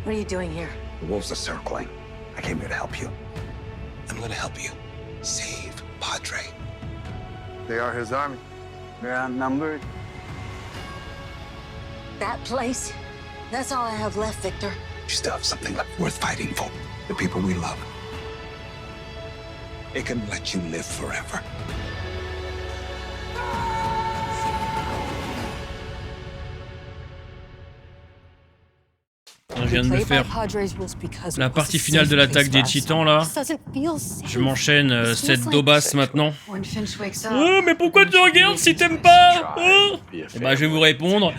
What are you doing here? The wolves are circling. I came here to help you. I'm gonna help you save Padre. They are his army. They're outnumbered. That place? That's all I have left, Victor. You still have something left worth fighting for. The people we love. It can let you live forever. Je viens de me faire la partie finale de l'attaque des titans là. Je m'enchaîne cette daubasse maintenant. Oh mais pourquoi tu regardes si t'aimes pas oh et bah je vais vous répondre.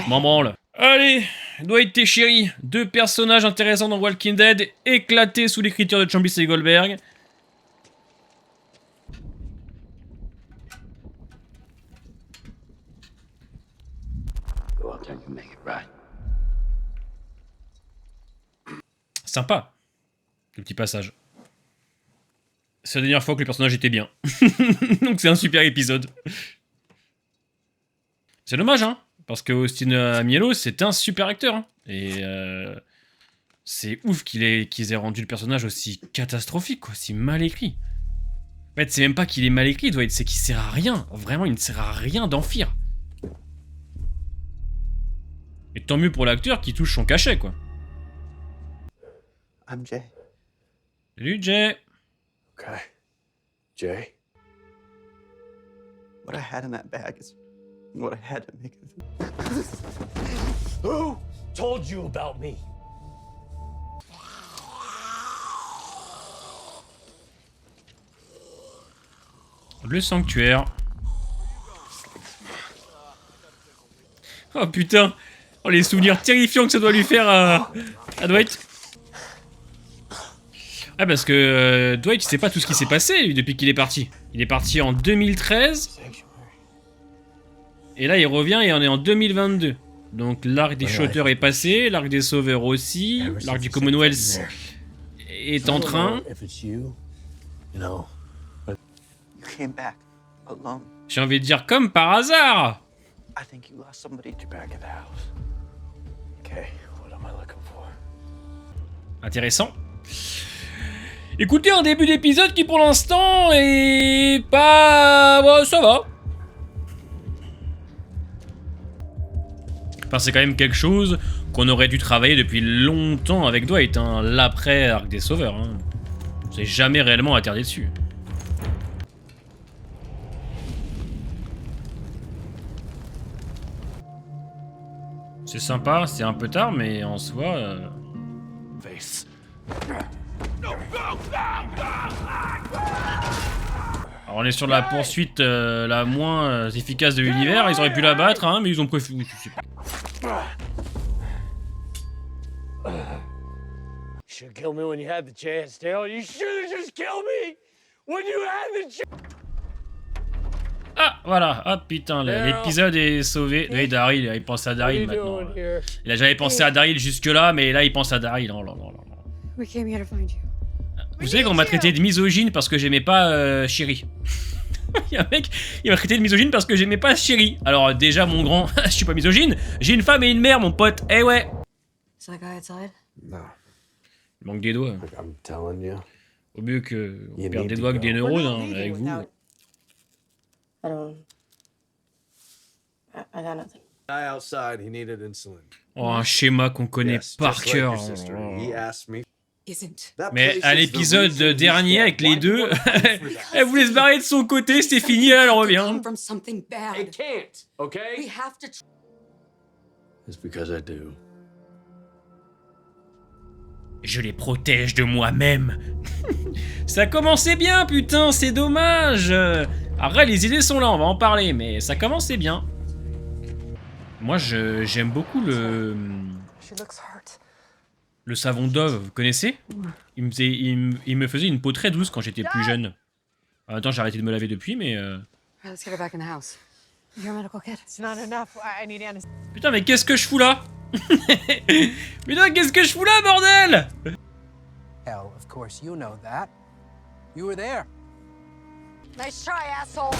M'en branle. Allez, Dwight et Sherry, deux personnages intéressants dans Walking Dead, éclatés sous l'écriture de Chambis et Goldberg. Sympa, le petit passage. C'est la dernière fois que le personnage était bien. Donc c'est un super épisode. C'est dommage, hein, parce que Austin Amiello, c'est un super acteur. Hein, et c'est ouf qu'ils aient rendu le personnage aussi catastrophique, aussi mal écrit. En fait, c'est même pas qu'il est mal écrit, Dwight, c'est qu'il sert à rien. Vraiment, il ne sert à rien d'Amphyr. Et tant mieux pour l'acteur qui touche son cachet, quoi. I'm Jay. Salut, Jay. Okay. Jay. What I had in that bag is what I had to make it. Who told you about me? Le sanctuaire. Oh putain. Oh les souvenirs terrifiants que ça doit lui faire à Dwight. Ah parce que Dwight il sait pas tout ce qui s'est passé lui, depuis qu'il est parti. Il est parti en 2013. Et là il revient et on est en 2022. Donc l'arc des Shotters est passé, l'arc des Sauveurs aussi, l'arc du Commonwealth est en train. Came back alone. J'ai envie de dire comme par hasard. I think you lost somebody to back at the house. Okay, what am I looking for? Intéressant. Écoutez, un début d'épisode qui pour l'instant est pas... Bon, ça va. Enfin, c'est quand même quelque chose qu'on aurait dû travailler depuis longtemps avec Dwight, hein, l'après-arc des Sauveurs. Hein. On s'est jamais réellement attardé dessus. C'est sympa, c'est un peu tard, mais en soi... Alors on est sur la poursuite la moins efficace de l'univers, ils auraient pu la battre, hein, mais ils ont préféré... Je sais pas. Should kill me when you had the chance, Dale. You should have just killed me when you had the chance. Ah, voilà, ah putain, l'épisode est sauvé. Oui, Daryl, il pense à Daryl maintenant. Il a jamais pensé à Daryl jusque-là, mais là il pense à Daryl. Oh là là là là. Vous savez qu'on m'a traité de misogyne parce que j'aimais pas Sherry. Il y a un mec, il m'a traité de misogyne parce que j'aimais pas Sherry. Alors déjà, mon grand, je suis pas misogyne, j'ai une femme et une mère, mon pote. Eh ouais. No. Il manque des doigts. I'm telling you. Au mieux que on perd des doigts que des neurones, hein, avec vous. I got nothing. Guy outside, he needed insulin. Oh, un schéma qu'on connaît Yes, par just like your cœur. sister. He asked me. That Mais place à is the l'épisode reason he's dernier dead. avec les Why deux, do I pay for that? elle voulait se barrer de son côté, c'était fini, elle revient. It can't, okay? It's because I do. Je les protège de moi-même. Ça commençait bien, putain, c'est dommage. Après, les idées sont là, on va en parler, mais ça commençait bien. Moi, j'aime beaucoup le savon Dove, vous connaissez? Il me faisait une peau très douce quand j'étais plus jeune. En même temps, j'ai arrêté de me laver depuis, mais... Putain, mais qu'est-ce que je fous là? Putain, qu'est-ce que je fous là, bordel? Hell, of course you know that. You were there. Nice try, asshole.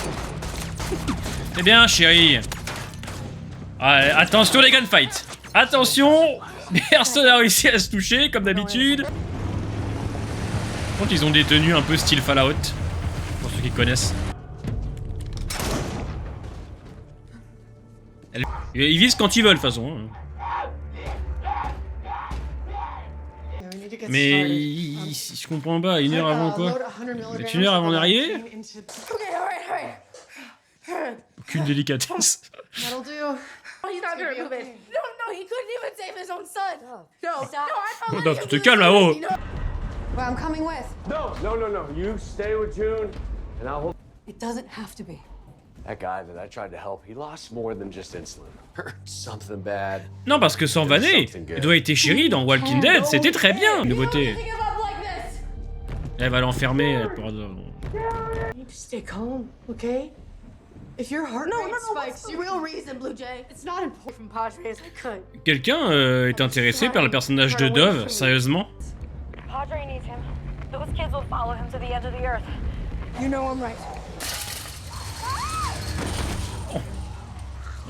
C'est bien, chérie. Allez, attention les gunfights. Attention, personne n'a réussi à se toucher, comme d'habitude. Par contre, ils ont des tenues un peu style Fallout, pour ceux qui connaissent. Ils visent quand ils veulent, de toute façon. Mais je comprends pas, 1 heure avant quoi? C'est 1 heure avant d'arriver? Aucune délicatesse. That'll do. He's not gonna remove it. No, he couldn't even save his own son. No, I Non, tu te calmes là-haut. Well, I'm coming with. No. You stay with June, and I'll hold. It doesn't have to be. That guy that I tried to help, he lost more than just insulin. Hurt something bad. Non, parce que sans vanner, Dwight et Sherry dans Walking Dead, c'était très bien, nouveauté. Elle va l'enfermer, elle pourra... You need to stay calm, okay? If your heart rate spikes, the real reason, Blue Jay. It's not important from Padre as I could. Quelqu'un est intéressé par le personnage de Dove, sérieusement? Padre needs him. Those kids will follow him to the end of the earth. You know I'm right.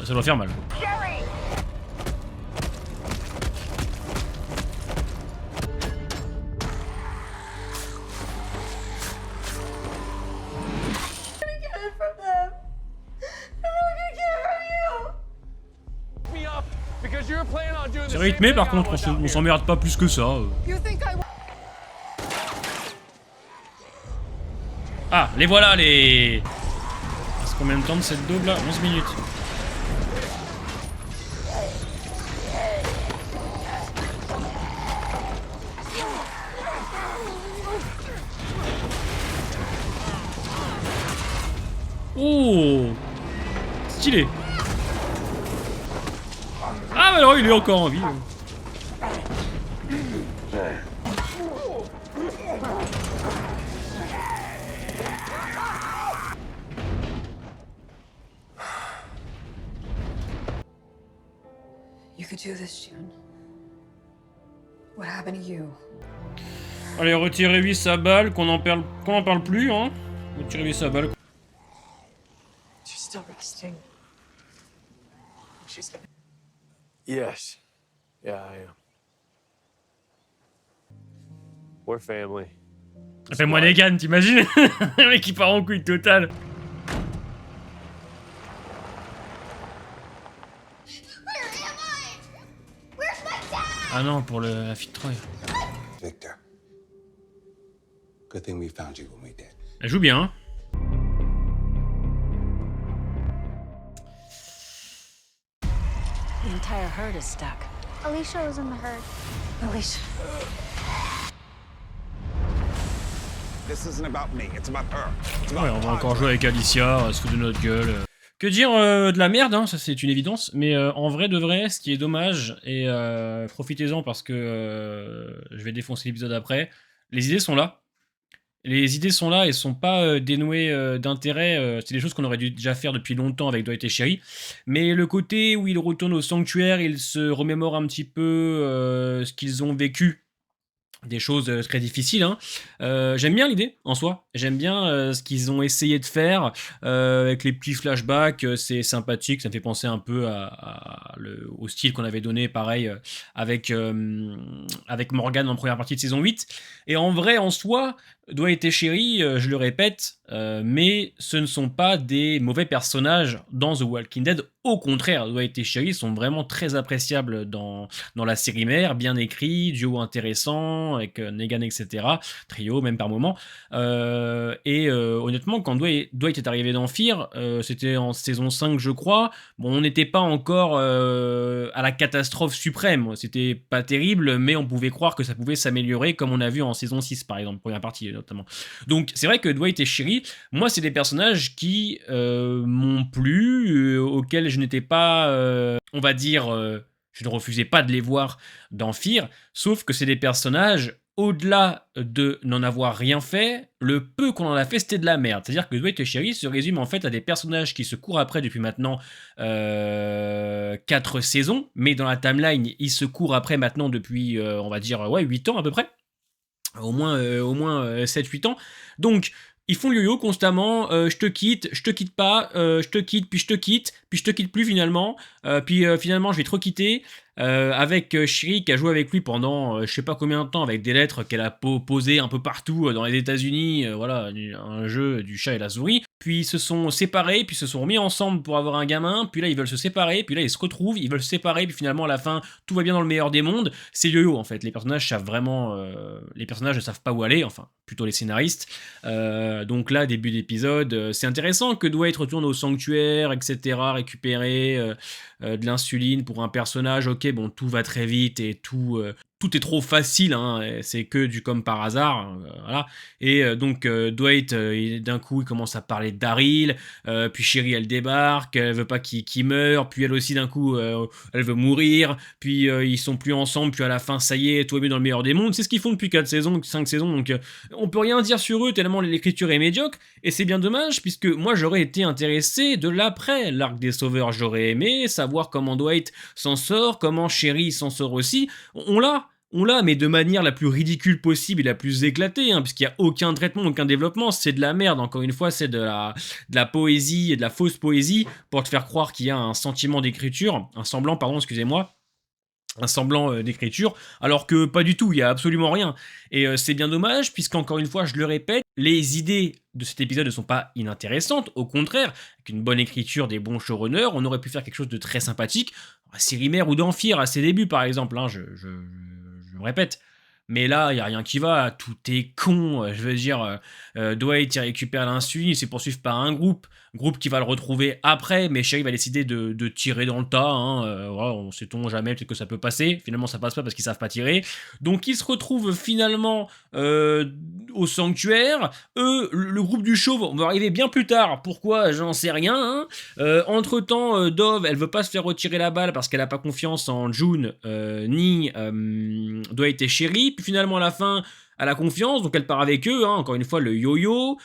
Ça doit faire mal. Jerry! C'est rythmé par contre, on s'emmerde pas plus que ça. Ah, les voilà les... Est-ce combien de temps de cette double là? 11 minutes. Oh, stylé. Ah bah alors il est encore en vie. You could do this, June. What happened to you? Allez, retirez-lui sa balle, qu'on en parle plus, hein. Retirez-lui sa balle. She's still resting. She's. Yes. Yeah, I am. We're family. Fais-moi Negan, t'imagines? Le mec qui part en couille totale. Ah non, pour la fille de Troy. Victor. Good thing we found you when we did. Elle joue bien, hein. The entire herd is stuck. Alicia was in the herd. Alicia. This isn't about me, it's about her. Ouais, on va encore jouer avec Alicia, se foutre de notre gueule. Que dire de la merde, hein, ça c'est une évidence, mais en vrai de vrai, ce qui est dommage, et profitez-en parce que je vais défoncer l'épisode après, les idées sont là. Les idées sont là et sont pas dénouées d'intérêt, c'est des choses qu'on aurait dû déjà faire depuis longtemps avec Dwight et Sherry, mais le côté où il retourne au sanctuaire, il se remémore un petit peu ce qu'ils ont vécu, des choses très difficiles, hein. J'aime bien l'idée en soi, j'aime bien ce qu'ils ont essayé de faire avec les petits flashbacks, c'est sympathique, ça me fait penser un peu au style qu'on avait donné pareil avec Morgan en première partie de saison 8, et en vrai en soi Dwight et Sherry, je le répète, mais ce ne sont pas des mauvais personnages dans The Walking Dead. Au contraire, Dwight et Sherry sont vraiment très appréciables dans la série mère, bien écrit, duo intéressant, avec Negan, etc. Trio, même par moment. Honnêtement, quand Dwight est arrivé dans Fear, c'était en saison 5, je crois. Bon, on n'était pas encore à la catastrophe suprême. C'était pas terrible, mais on pouvait croire que ça pouvait s'améliorer, comme on a vu en saison 6, par exemple, première partie notamment. Donc, c'est vrai que Dwight et Sherry, moi, c'est des personnages qui m'ont plu, auxquels je n'étais pas, on va dire, je ne refusais pas de les voir dans Fear, sauf que c'est des personnages, au-delà de n'en avoir rien fait, le peu qu'on en a fait, c'était de la merde. C'est-à-dire que Dwight et Sherry se résument en fait à des personnages qui se courent après depuis maintenant 4 saisons, mais dans la timeline, ils se courent après maintenant depuis, on va dire, 8 ans à peu près. Au moins 7-8 ans. Donc, Ils font le yo-yo constamment, je te quitte pas, je te quitte, puis je te quitte plus finalement, puis finalement je vais te requitter. Avec Shiri qui a joué avec lui pendant je sais pas combien de temps avec des lettres qu'elle a posées un peu partout dans les États-Unis, voilà, un jeu du chat et la souris. Puis ils se sont séparés, puis ils se sont remis ensemble pour avoir un gamin, puis là ils veulent se séparer, puis là ils se retrouvent, ils veulent se séparer, puis finalement à la fin tout va bien dans le meilleur des mondes. C'est yo-yo en fait, les personnages savent vraiment, les personnages ne savent pas où aller, enfin plutôt les scénaristes. Donc là début d'épisode, c'est intéressant que Dwight retourne au sanctuaire, etc., récupérer de l'insuline pour un personnage. Ok, bon, tout va très vite et tout est trop facile, hein, c'est que du comme par hasard, voilà. Et donc Dwight, d'un coup, il commence à parler de Daryl, puis Shiri, elle débarque, elle veut pas qu'il meure, puis elle aussi, d'un coup, elle veut mourir, puis ils sont plus ensemble, puis à la fin, ça y est, tout est mieux dans le meilleur des mondes. C'est ce qu'ils font depuis 4 saisons, 5 saisons, donc on peut rien dire sur eux tellement l'écriture est médiocre, et c'est bien dommage, puisque moi, j'aurais été intéressé de l'après l'arc des Sauveurs. J'aurais aimé savoir comment Dwight s'en sort, comment Shiri s'en sort aussi. On l'a, mais de manière la plus ridicule possible et la plus éclatée, hein, puisqu'il n'y a aucun traitement, aucun développement, c'est de la merde, encore une fois, c'est de la poésie et de la fausse poésie pour te faire croire qu'il y a un sentiment d'écriture, un semblant d'écriture, alors que pas du tout, il y a absolument rien. Et c'est bien dommage, puisqu'encore une fois, je le répète, les idées de cet épisode ne sont pas inintéressantes, au contraire, avec une bonne écriture, des bons showrunners, on aurait pu faire quelque chose de très sympathique, Cirimer ou d'Amphir à ses débuts par exemple, hein, je me répète. Mais là, il n'y a rien qui va, tout est con, je veux dire, Dwight il récupère l'insuline, il se poursuivre par un groupe qui va le retrouver après, mais Shiri va décider de tirer dans le tas, hein, voilà, on sait-on jamais, peut-être que ça peut passer, finalement ça passe pas parce qu'ils savent pas tirer, donc ils se retrouvent finalement au sanctuaire, eux, le groupe du chauve, on va arriver bien plus tard, pourquoi, j'en sais rien, hein. Entre-temps, Dove, elle veut pas se faire retirer la balle parce qu'elle a pas confiance en June, ni Dwight et Shiri, puis finalement à la fin, elle a confiance, donc elle part avec eux, hein, encore une fois le yo-yo,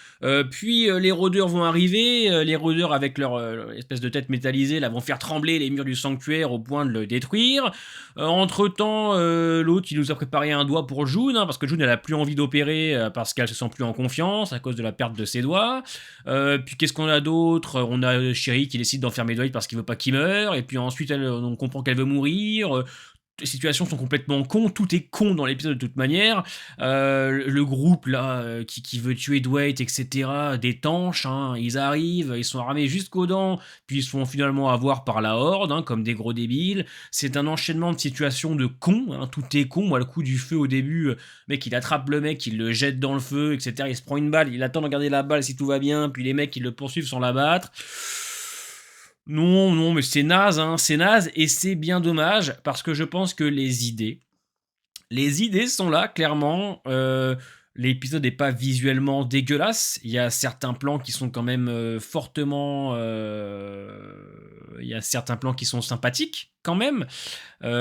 puis les rôdeurs vont arriver, les rôdeurs avec leur espèce de tête métallisée là vont faire trembler les murs du sanctuaire au point de le détruire. Entre-temps, l'autre il nous a préparé un doigt pour June, hein, parce que June elle a plus envie d'opérer parce qu'elle se sent plus en confiance à cause de la perte de ses doigts. Puis qu'est-ce qu'on a d'autre? On a Shiri qui décide d'enfermer Dwight parce qu'il veut pas qu'il meure, et puis ensuite on comprend qu'elle veut mourir. Les situations sont complètement cons, tout est con dans l'épisode de toute manière, le groupe là qui veut tuer Dwight, etc., des tanches, hein, ils arrivent, ils sont armés jusqu'aux dents, puis ils se font finalement avoir par la horde, hein, comme des gros débiles. C'est un enchaînement de situations de cons, hein, tout est con. Moi le coup du feu au début, mec il attrape le mec, il le jette dans le feu, etc., il se prend une balle, il attend de regarder la balle si tout va bien, puis les mecs ils le poursuivent sans l'abattre. Non, mais c'est naze, hein, c'est naze, et c'est bien dommage, parce que je pense que les idées sont là, clairement. L'épisode n'est pas visuellement dégueulasse, il y a certains plans qui sont quand même fortement... il y a certains plans qui sont sympathiques, quand même.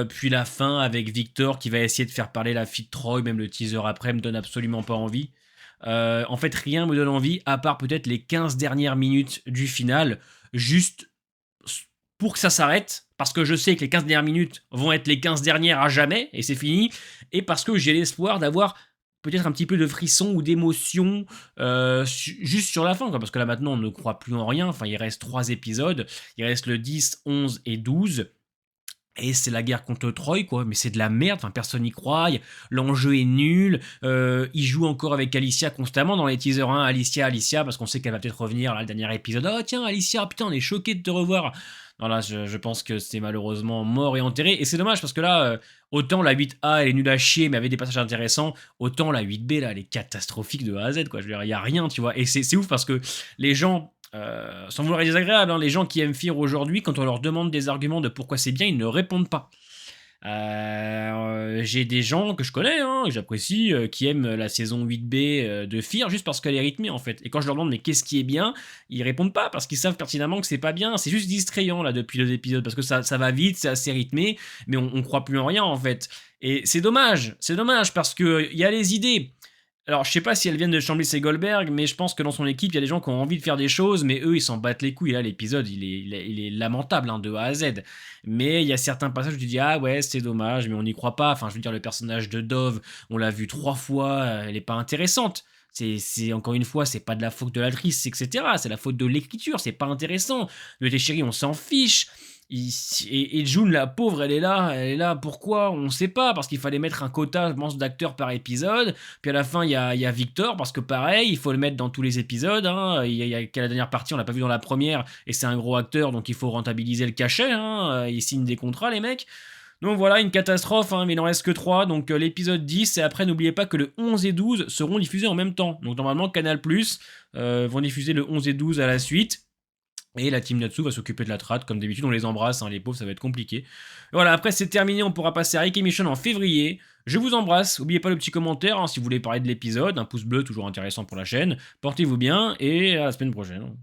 Puis la fin, avec Victor, qui va essayer de faire parler la fille de Troy, même le teaser après, me donne absolument pas envie. En fait, rien me donne envie, à part peut-être les 15 dernières minutes du final, juste... pour que ça s'arrête, parce que je sais que les 15 dernières minutes vont être les 15 dernières à jamais, et c'est fini, et parce que j'ai l'espoir d'avoir peut-être un petit peu de frisson ou d'émotion juste sur la fin, quoi, parce que là maintenant on ne croit plus en rien, enfin il reste 3 épisodes, il reste le 10, 11 et 12, et c'est la guerre contre Troy, quoi, mais c'est de la merde, enfin personne n'y croit, l'enjeu est nul, il joue encore avec Alicia constamment dans les teasers, hein, Alicia, parce qu'on sait qu'elle va peut-être revenir là, le dernier épisode, oh tiens Alicia, putain on est choqué de te revoir. Non là je pense que c'est malheureusement mort et enterré, et c'est dommage parce que là, autant la 8A elle est nulle à chier mais avait des passages intéressants, autant la 8B là elle est catastrophique de A à Z, quoi, je veux dire, il y a rien, tu vois, et c'est ouf parce que les gens... sans vouloir être désagréable, hein, les gens qui aiment Fear aujourd'hui, quand on leur demande des arguments de pourquoi c'est bien, ils ne répondent pas. J'ai des gens que je connais, hein, que j'apprécie, qui aiment la saison 8B de Fear juste parce qu'elle est rythmée en fait. Et quand je leur demande mais qu'est-ce qui est bien, ils répondent pas parce qu'ils savent pertinemment que c'est pas bien. C'est juste distrayant là depuis 2 épisodes parce que ça va vite, c'est assez rythmé, mais on croit plus en rien en fait. Et c'est dommage parce que il y a les idées. Alors, je sais pas si elles viennent de Chambly et Goldberg, mais je pense que dans son équipe, il y a des gens qui ont envie de faire des choses, mais eux, ils s'en battent les couilles. Là, l'épisode, il est lamentable, hein, de A à Z. Mais il y a certains passages où tu dis, ah ouais, c'est dommage, mais on n'y croit pas. Enfin, je veux dire, le personnage de Dove, on l'a vu 3 fois, elle est pas intéressante. C'est encore une fois, c'est pas de la faute de l'actrice, etc. C'est la faute de l'écriture, c'est pas intéressant. Le chéri, on s'en fiche. Et June, la pauvre, elle est là, pourquoi? On sait pas, parce qu'il fallait mettre un quota, je pense, d'acteurs par épisode. Puis à la fin, il y a Victor, parce que pareil, il faut le mettre dans tous les épisodes. Hein. Il y a qu'à la dernière partie, on l'a pas vu dans la première, et c'est un gros acteur, donc il faut rentabiliser le cachet. Hein. Ils signent des contrats, les mecs. Donc voilà, une catastrophe, hein, mais il n'en reste que 3. Donc l'épisode 10, et après, n'oubliez pas que le 11 et 12 seront diffusés en même temps. Donc normalement, Canal+, vont diffuser le 11 et 12 à la suite. Et la team Natsu va s'occuper de la trad, comme d'habitude, on les embrasse, hein, les pauvres, ça va être compliqué. Voilà, après c'est terminé, on pourra passer à Rick et Michonne en février. Je vous embrasse, n'oubliez pas le petit commentaire, hein, si vous voulez parler de l'épisode, un pouce bleu, toujours intéressant pour la chaîne. Portez-vous bien, et à la semaine prochaine.